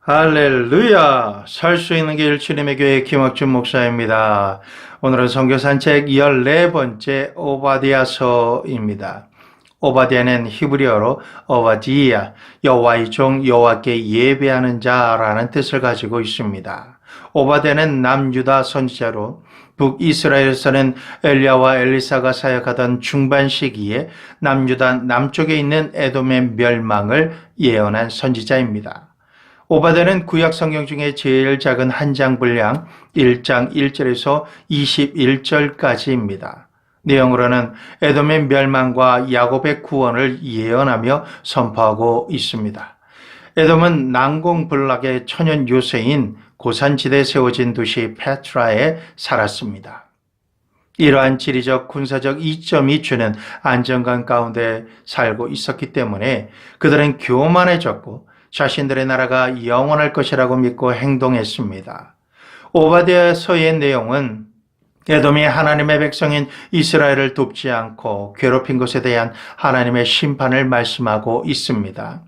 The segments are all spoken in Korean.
할렐루야! 살 수 있는 길 주님의 교회 김학준 목사입니다. 오늘은 선교 산책 14번째 오바댜서입니다. 오바댜는 히브리어로 오바디야, 여호와의 종 여호와께 예배하는 자라는 뜻을 가지고 있습니다. 오바댜는 남유다 선지자로 북이스라엘에서는 엘리야와 엘리사가 사역하던 중반 시기에 남유다 남쪽에 있는 에돔의 멸망을 예언한 선지자입니다. 오바댜는 구약 성경 중에 제일 작은 한 장 분량 1장 1절에서 21절까지입니다. 내용으로는 에돔의 멸망과 야곱의 구원을 예언하며 선포하고 있습니다. 에돔은 난공불락의 천연 요새인 고산지대에 세워진 도시 페트라에 살았습니다. 이러한 지리적 군사적 이점이 주는 안정감 가운데 살고 있었기 때문에 그들은 교만해졌고 자신들의 나라가 영원할 것이라고 믿고 행동했습니다. 오바댜서의 내용은 에돔이 하나님의 백성인 이스라엘을 돕지 않고 괴롭힌 것에 대한 하나님의 심판을 말씀하고 있습니다.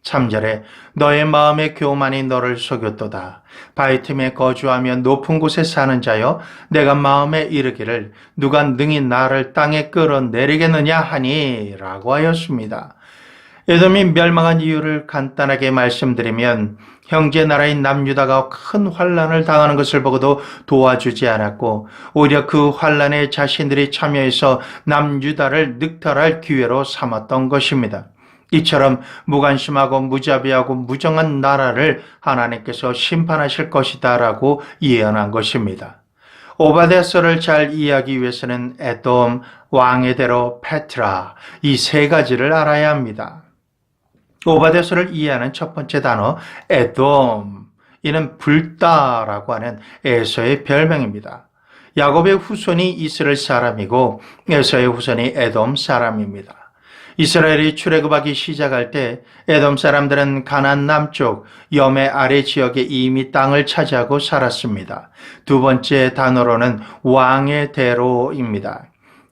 3절에 너의 마음의 교만이 너를 속였도다. 바위 틈에 거주하며 높은 곳에 사는 자여 내가 마음에 이르기를 누가 능히 나를 땅에 끌어내리겠느냐 하니 라고 하였습니다. 에돔이 멸망한 이유를 간단하게 말씀드리면 형제 나라인 남유다가 큰 환난을 당하는 것을 보고도 도와주지 않았고 오히려 그 환난에 자신들이 참여해서 남유다를 늑탈할 기회로 삼았던 것입니다. 이처럼 무관심하고 무자비하고 무정한 나라를 하나님께서 심판하실 것이다 라고 예언한 것입니다. 오바댜서를 잘 이해하기 위해서는 에돔, 왕의 대로, 페트라 이 세 가지를 알아야 합니다. 오바댜서를 이해하는 첫 번째 단어 에돔, 이는 불다라고 하는 에서의 별명입니다. 야곱의 후손이 이스라엘 사람이고 에서의 후손이 에돔 사람입니다. 이스라엘이 출애굽하기 시작할 때 에돔 사람들은 가나안 남쪽 여매 아래 지역에 이미 땅을 차지하고 살았습니다. 두 번째 단어로는 왕의 대로입니다.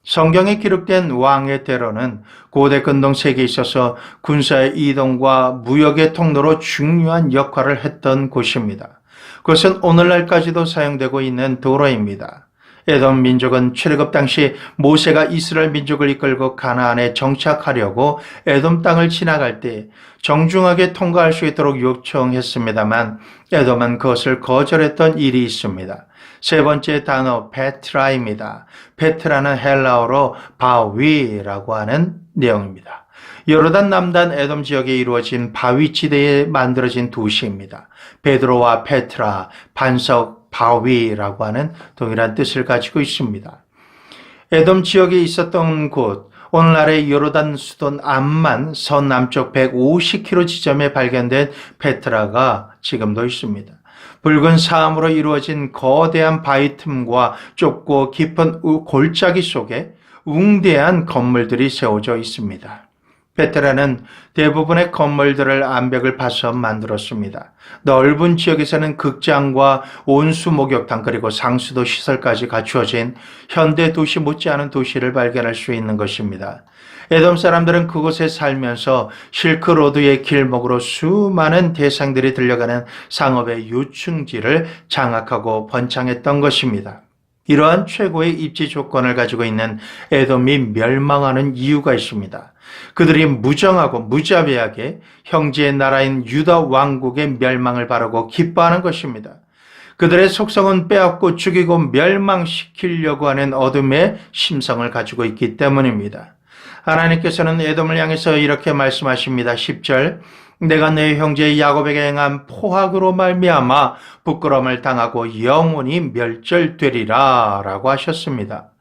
성경에 기록된 왕의 대로는 고대 근동 세계에 있어서 군사의 이동과 무역의 통로로 중요한 역할을 했던 곳입니다. 그것은 오늘날까지도 사용되고 있는 도로입니다. 에돔 민족은 출애굽 당시 모세가 이스라엘 민족을 이끌고 가나안에 정착하려고 에돔 땅을 지나갈 때 정중하게 통과할 수 있도록 요청했습니다만 에돔은 그것을 거절했던 일이 있습니다. 세 번째 단어 페트라입니다. 페트라는 헬라어로 바위라고 하는 내용입니다. 요르단 남단 에돔 지역에 이루어진 바위지대에 만들어진 도시입니다. 베드로와 페트라, 반석, 바위라고 하는 동일한 뜻을 가지고 있습니다. 에돔 지역에 있었던 곳, 오늘날의 요르단 수도 암만 서남쪽 150km 지점에 발견된 페트라가 지금도 있습니다. 붉은 사암으로 이루어진 거대한 바위 틈과 좁고 깊은 골짜기 속에 웅대한 건물들이 세워져 있습니다. 페트라는 대부분의 건물들을 암벽을 파서 만들었습니다. 넓은 지역에서는 극장과 온수 목욕탕 그리고 상수도 시설까지 갖추어진 현대 도시 못지않은 도시를 발견할 수 있는 것입니다. 에돔 사람들은 그곳에 살면서 실크로드의 길목으로 수많은 대상들이 들려가는 상업의 요충지를 장악하고 번창했던 것입니다. 이러한 최고의 입지 조건을 가지고 있는 에돔이 멸망하는 이유가 있습니다. 그들이 무정하고 무자비하게 형제의 나라인 유다 왕국의 멸망을 바라고 기뻐하는 것입니다. 그들의 속성은 빼앗고 죽이고 멸망시키려고 하는 어둠의 심성을 가지고 있기 때문입니다. 하나님께서는 에돔을 향해서 이렇게 말씀하십니다. 10절 내가 내 형제 야곱에게 행한 포악으로 말미암아 부끄러움을 당하고 영원히 멸절되리라 라고 하셨습니다.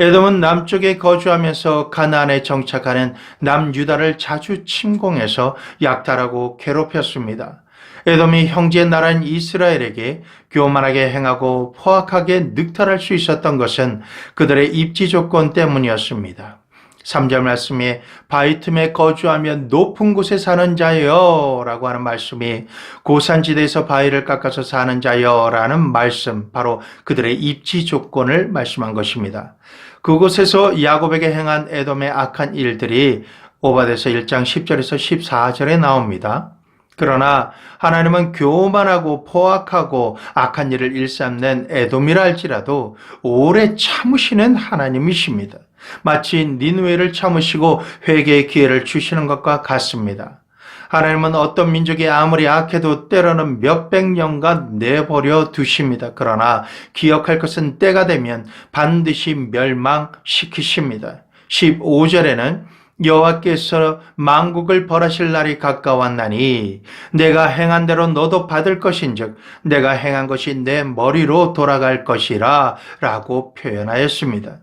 에돔은 남쪽에 거주하면서 가나안에 정착하는 남유다를 자주 침공해서 약탈하고 괴롭혔습니다. 에돔이 형제 나라인 이스라엘에게 교만하게 행하고 포악하게 늑탈할 수 있었던 것은 그들의 입지 조건 때문이었습니다. 3절 말씀에 바위 틈에 거주하며 높은 곳에 사는 자여 라고 하는 말씀이 고산지대에서 바위를 깎아서 사는 자여 라는 말씀, 바로 그들의 입지 조건을 말씀한 것입니다. 그곳에서 야곱에게 행한 에돔의 악한 일들이 오바댜서 1장 10절에서 14절에 나옵니다. 그러나 하나님은 교만하고 포악하고 악한 일을 일삼는 에돔이라 할지라도 오래 참으시는 하나님이십니다. 마치 니느웨를 참으시고 회개의 기회를 주시는 것과 같습니다. 하나님은 어떤 민족이 아무리 악해도 때로는 몇백 년간 내버려 두십니다. 그러나 기억할 것은 때가 되면 반드시 멸망시키십니다. 15절에는 여호와께서 만국을 벌하실 날이 가까웠나니 내가 행한 대로 너도 받을 것인즉 내가 행한 것이 내 머리로 돌아갈 것이라 라고 표현하였습니다.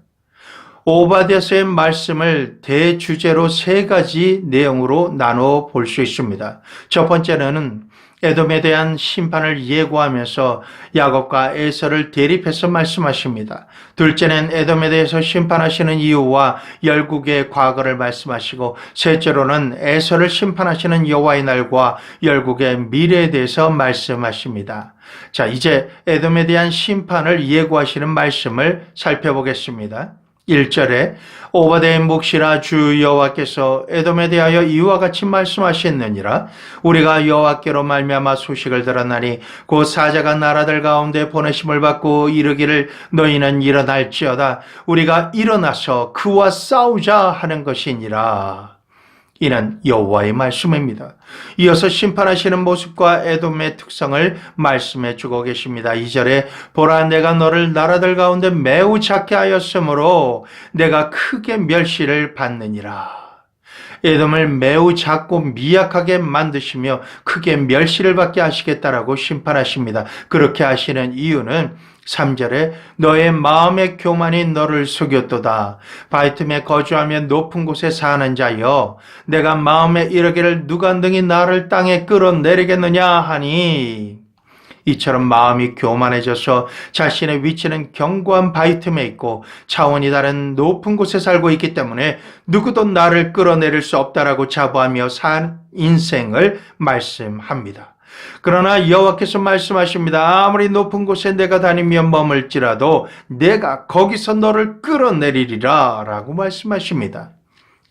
오바댜서의 말씀을 대주제로 세 가지 내용으로 나누어 볼 수 있습니다. 첫 번째는 에돔에 대한 심판을 예고하면서 야곱과 에서를 대립해서 말씀하십니다. 둘째는 에돔에 대해서 심판하시는 이유와 열국의 과거를 말씀하시고, 셋째로는 에서를 심판하시는 여호와의 날과 열국의 미래에 대해서 말씀하십니다. 자, 이제 에돔에 대한 심판을 예고하시는 말씀을 살펴보겠습니다. 1절에 오바댜의 몫이라 주 여호와께서 에돔에 대하여 이와 같이 말씀하셨느니라. 우리가 여호와께로 말미암아 소식을 들었나니 곧 사자가 나라들 가운데 보내심을 받고 이르기를 너희는 일어날지어다. 우리가 일어나서 그와 싸우자 하는 것이니라. 이는 여호와의 말씀입니다. 이어서 심판하시는 모습과 에돔의 특성을 말씀해 주고 계십니다. 2절에 보라 내가 너를 나라들 가운데 매우 작게 하였으므로 내가 크게 멸시를 받느니라. 에돔을 매우 작고 미약하게 만드시며 크게 멸시를 받게 하시겠다라고 심판하십니다. 그렇게 하시는 이유는 3절에 너의 마음의 교만이 너를 속였도다. 바이틈에 거주하며 높은 곳에 사는 자여 내가 마음에 이르기를 누가 능히 나를 땅에 끌어내리겠느냐 하니, 이처럼 마음이 교만해져서 자신의 위치는 견고한 바위틈에 있고 차원이 다른 높은 곳에 살고 있기 때문에 누구도 나를 끌어내릴 수 없다라고 자부하며 산 인생을 말씀합니다. 그러나 여호와께서 말씀하십니다. 아무리 높은 곳에 내가 다니며 머물지라도 내가 거기서 너를 끌어내리리라 라고 말씀하십니다.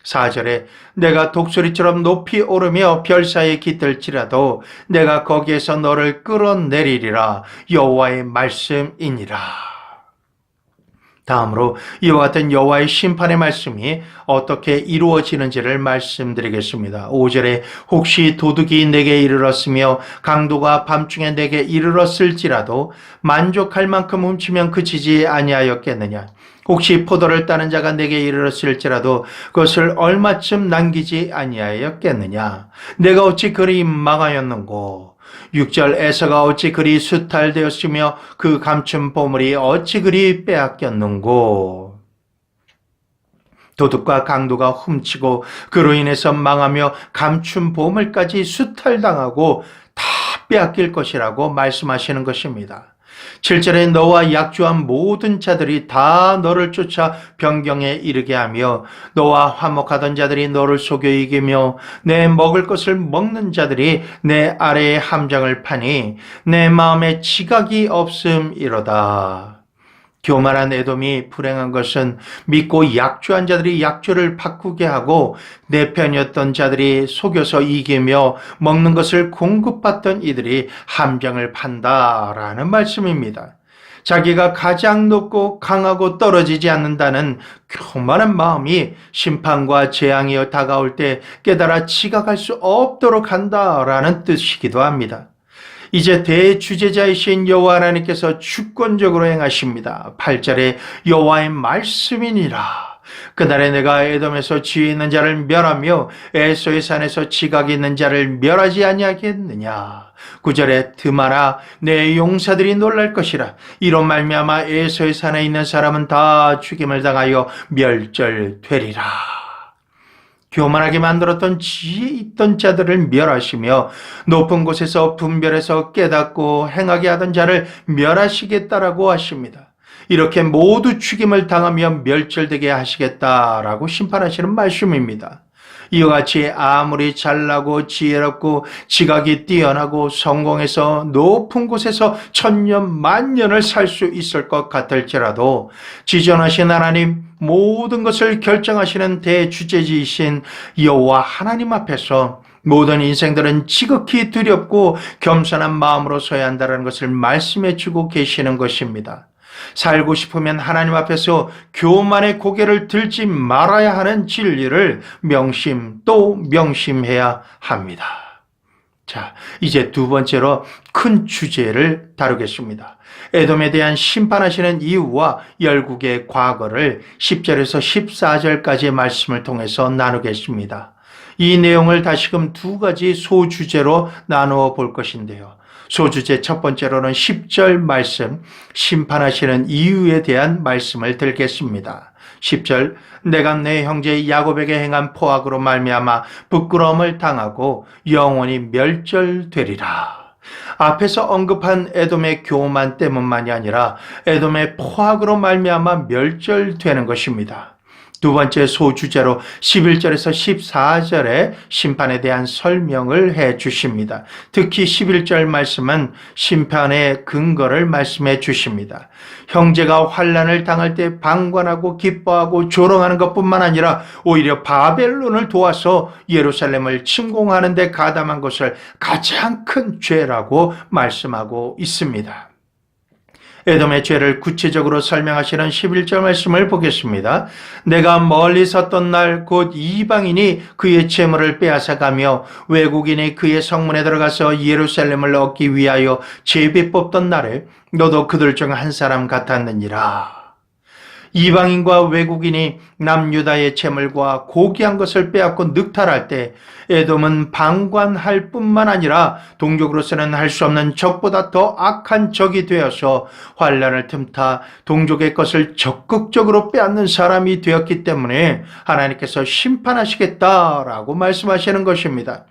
4절에 내가 독수리처럼 높이 오르며 별 사이에 깃들지라도 내가 거기에서 너를 끌어내리리라. 여호와의 말씀이니라. 다음으로 이와 같은 여호와의 심판의 말씀이 어떻게 이루어지는지를 말씀드리겠습니다. 5절에 혹시 도둑이 내게 이르렀으며 강도가 밤중에 내게 이르렀을지라도 만족할 만큼 훔치면 그치지 아니하였겠느냐. 혹시 포도를 따는 자가 내게 이르렀을지라도 그것을 얼마쯤 남기지 아니하였겠느냐. 내가 어찌 그리 망하였는고. 6절 에서가 어찌 그리 수탈되었으며 그 감춘 보물이 어찌 그리 빼앗겼는고. 도둑과 강도가 훔치고 그로 인해서 망하며 감춘 보물까지 수탈당하고 다 빼앗길 것이라고 말씀하시는 것입니다. 7절에 너와 약조한 모든 자들이 다 너를 쫓아 변경에 이르게 하며 너와 화목하던 자들이 너를 속여 이기며 내 먹을 것을 먹는 자들이 내 아래에 함정을 파니 내 마음에 지각이 없음이로다. 교만한 에돔이 불행한 것은 믿고 약조한 자들이 약조를 바꾸게 하고 내 편이었던 자들이 속여서 이기며 먹는 것을 공급받던 이들이 함정을 판다라는 말씀입니다. 자기가 가장 높고 강하고 떨어지지 않는다는 교만한 마음이 심판과 재앙이 다가올 때 깨달아 지각할 수 없도록 한다라는 뜻이기도 합니다. 이제 대주제자이신 여호와 하나님께서 주권적으로 행하십니다. 8절에 여호와의 말씀이니라. 그날에 내가 에돔에서 지혜 있는 자를 멸하며 에서의 산에서 지각 있는 자를 멸하지 아니하겠느냐. 9절에 드마라 내 용사들이 놀랄 것이라. 이로 말미암아 에서의 산에 있는 사람은 다 죽임을 당하여 멸절되리라. 교만하게 만들었던 지혜 있던 자들을 멸하시며 높은 곳에서 분별해서 깨닫고 행하게 하던 자를 멸하시겠다라고 하십니다. 이렇게 모두 죽임을 당하며 멸절되게 하시겠다라고 심판하시는 말씀입니다. 이와 같이 아무리 잘나고 지혜롭고 지각이 뛰어나고 성공해서 높은 곳에서 천년 만년을 살 수 있을 것 같을지라도 지존하신 하나님, 모든 것을 결정하시는 대주재지이신 여호와 하나님 앞에서 모든 인생들은 지극히 두렵고 겸손한 마음으로 서야 한다는 것을 말씀해 주고 계시는 것입니다. 살고 싶으면 하나님 앞에서 교만의 고개를 들지 말아야 하는 진리를 명심 또 명심해야 합니다. 자, 이제 두 번째로 큰 주제를 다루겠습니다. 에돔에 대한 심판하시는 이유와 열국의 과거를 10절에서 14절까지의 말씀을 통해서 나누겠습니다. 이 내용을 다시금 두 가지 소주제로 나누어 볼 것인데요. 소주제 첫 번째로는 10절 말씀, 심판하시는 이유에 대한 말씀을 들겠습니다. 10절, 내가 내 형제 야곱에게 행한 포악으로 말미암아 부끄러움을 당하고 영원히 멸절되리라. 앞에서 언급한 에돔의 교만 때문만이 아니라 에돔의 포악으로 말미암아 멸절되는 것입니다. 두 번째 소주제로 11절에서 14절의 심판에 대한 설명을 해 주십니다. 특히 11절 말씀은 심판의 근거를 말씀해 주십니다. 형제가 환난을 당할 때 방관하고 기뻐하고 조롱하는 것뿐만 아니라 오히려 바벨론을 도와서 예루살렘을 침공하는 데 가담한 것을 가장 큰 죄라고 말씀하고 있습니다. 에돔의 죄를 구체적으로 설명하시는 11절 말씀을 보겠습니다. 내가 멀리 섰던 날 곧 이방인이 그의 재물을 빼앗아가며 외국인이 그의 성문에 들어가서 예루살렘을 얻기 위하여 제비 뽑던 날에 너도 그들 중 한 사람 같았느니라. 이방인과 외국인이 남유다의 재물과 고귀한 것을 빼앗고 늑탈할 때 에돔은 방관할 뿐만 아니라 동족으로서는 할 수 없는 적보다 더 악한 적이 되어서 환난을 틈타 동족의 것을 적극적으로 빼앗는 사람이 되었기 때문에 하나님께서 심판하시겠다라고 말씀하시는 것입니다.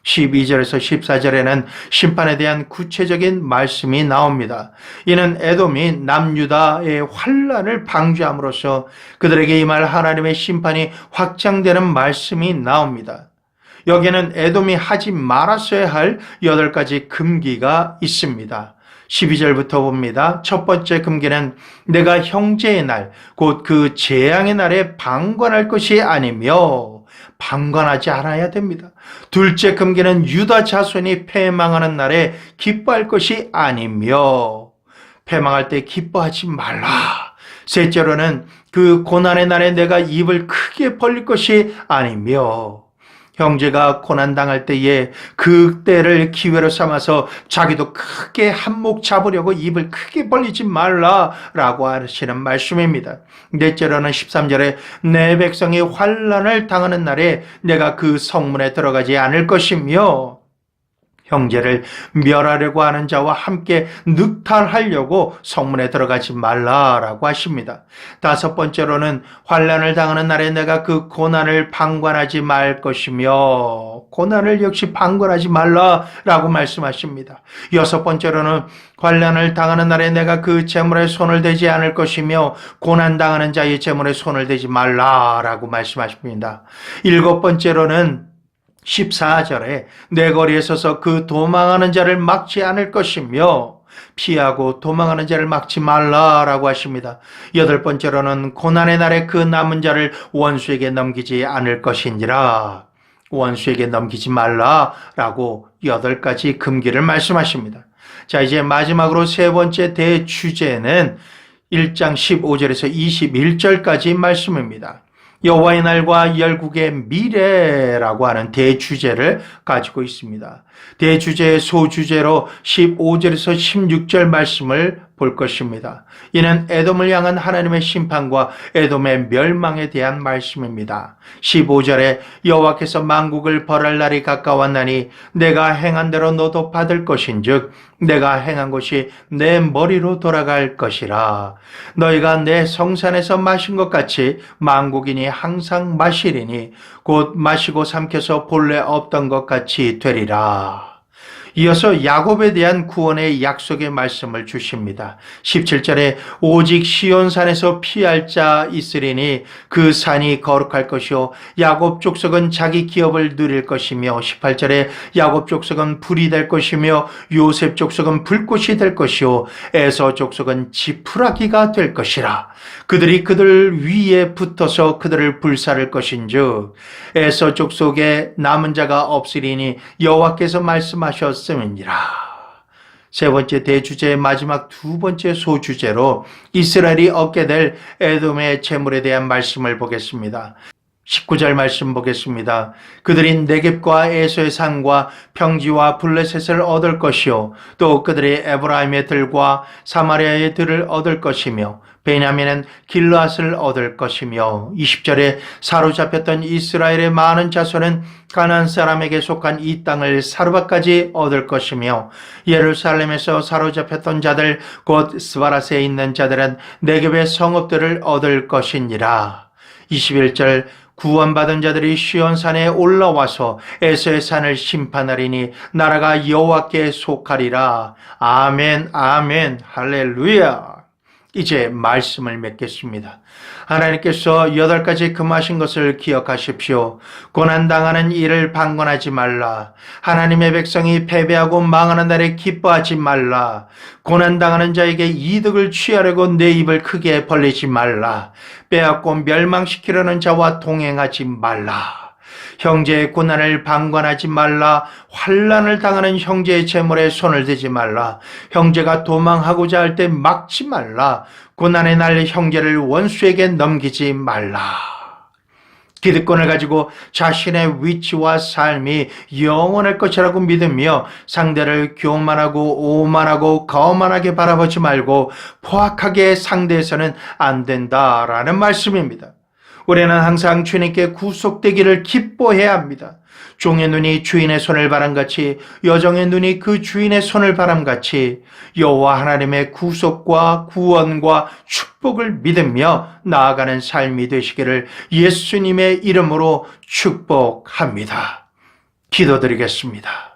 12절에서 14절에는 심판에 대한 구체적인 말씀이 나옵니다. 이는 에돔이 남유다의 환난을 방지함으로써 그들에게 임할 하나님의 심판이 확장되는 말씀이 나옵니다. 여기에는 에돔이 하지 말았어야 할 8가지 금기가 있습니다. 12절부터 봅니다. 첫 번째 금기는 내가 형제의 날, 곧 그 재앙의 날에 방관할 것이 아니며 방관하지 않아야 됩니다. 둘째 금기는 유다 자손이 패망하는 날에 기뻐할 것이 아니며 패망할 때 기뻐하지 말라. 셋째로는 그 고난의 날에 내가 입을 크게 벌릴 것이 아니며 형제가 고난당할 때에 그 때를 기회로 삼아서 자기도 크게 한몫 잡으려고 입을 크게 벌리지 말라라고 하시는 말씀입니다. 넷째로는 13절에 내 백성이 환난을 당하는 날에 내가 그 성문에 들어가지 않을 것이며 형제를 멸하려고 하는 자와 함께 늑탈하려고 성문에 들어가지 말라라고 하십니다. 다섯 번째로는 환난을 당하는 날에 내가 그 고난을 방관하지 말 것이며 고난을 역시 방관하지 말라라고 말씀하십니다. 여섯 번째로는 환난을 당하는 날에 내가 그 재물에 손을 대지 않을 것이며 고난당하는 자의 재물에 손을 대지 말라라고 말씀하십니다. 일곱 번째로는 14절에 내 거리에 서서 그 도망하는 자를 막지 않을 것이며 피하고 도망하는 자를 막지 말라라고 하십니다. 여덟 번째로는 고난의 날에 그 남은 자를 원수에게 넘기지 않을 것이니라. 원수에게 넘기지 말라라고 8가지 금기를 말씀하십니다. 자, 이제 마지막으로 세 번째 대주제는 1장 15절에서 21절까지 말씀입니다. 여호와의 날과 열국의 미래라고 하는 대주제를 가지고 있습니다. 대주제의 소주제로 15절에서 16절 말씀을 볼 것입니다. 이는 에돔을 향한 하나님의 심판과 에돔의 멸망에 대한 말씀입니다. 15절에 여호와께서 만국을 벌할 날이 가까웠나니 내가 행한 대로 너도 받을 것인즉 내가 행한 것이 내 머리로 돌아갈 것이라. 너희가 내 성산에서 마신 것 같이 만국인이 항상 마시리니 곧 마시고 삼켜서 본래 없던 것 같이 되리라. 이어서 야곱에 대한 구원의 약속의 말씀을 주십니다. 17절에 오직 시온산에서 피할 자 있으리니 그 산이 거룩할 것이요 야곱 족속은 자기 기업을 누릴 것이며 18절에 야곱 족속은 불이 될 것이며 요셉 족속은 불꽃이 될 것이요 에서 족속은 지푸라기가 될 것이라. 그들이 그들 위에 붙어서 그들을 불사를 것인즉 에서 족속에 남은 자가 없으리니 여호와께서 말씀하셨음이니라. 세 번째 대주제의 마지막 두 번째 소주제로 이스라엘이 얻게 될 에돔의 재물에 대한 말씀을 보겠습니다. 19절 말씀 보겠습니다. 그들이 네겝과 에서의 산과 평지와 블레셋을 얻을 것이요 또 그들이 에브라임의 들과 사마리아의 들을 얻을 것이며 베냐민은 길르앗을 얻을 것이며 20절에 사로잡혔던 이스라엘의 많은 자손은 가나안 사람에게 속한 이 땅을 사르밧까지 얻을 것이며 예루살렘에서 사로잡혔던 자들 곧 스바라스에 있는 자들은 네겝의 성읍들을 얻을 것이니라. 21절 구원받은 자들이 시온산에 올라와서 에서의 산을 심판하리니 나라가 여호와께 속하리라. 아멘 아멘 할렐루야. 이제 말씀을 맺겠습니다. 하나님께서 8가지 금하신 것을 기억하십시오. 고난당하는 일을 방관하지 말라. 하나님의 백성이 패배하고 망하는 날에 기뻐하지 말라. 고난당하는 자에게 이득을 취하려고 내 입을 크게 벌리지 말라. 빼앗고 멸망시키려는 자와 동행하지 말라. 형제의 고난을 방관하지 말라. 환난을 당하는 형제의 재물에 손을 대지 말라. 형제가 도망하고자 할 때 막지 말라. 고난의 날 형제를 원수에게 넘기지 말라. 기득권을 가지고 자신의 위치와 삶이 영원할 것이라고 믿으며 상대를 교만하고 오만하고 거만하게 바라보지 말고 포악하게 상대해서는 안 된다라는 말씀입니다. 우리는 항상 주님께 구속되기를 기뻐해야 합니다. 종의 눈이 주인의 손을 바람같이 여종의 눈이 그 주인의 손을 바람같이 여호와 하나님의 구속과 구원과 축복을 믿으며 나아가는 삶이 되시기를 예수님의 이름으로 축복합니다. 기도드리겠습니다.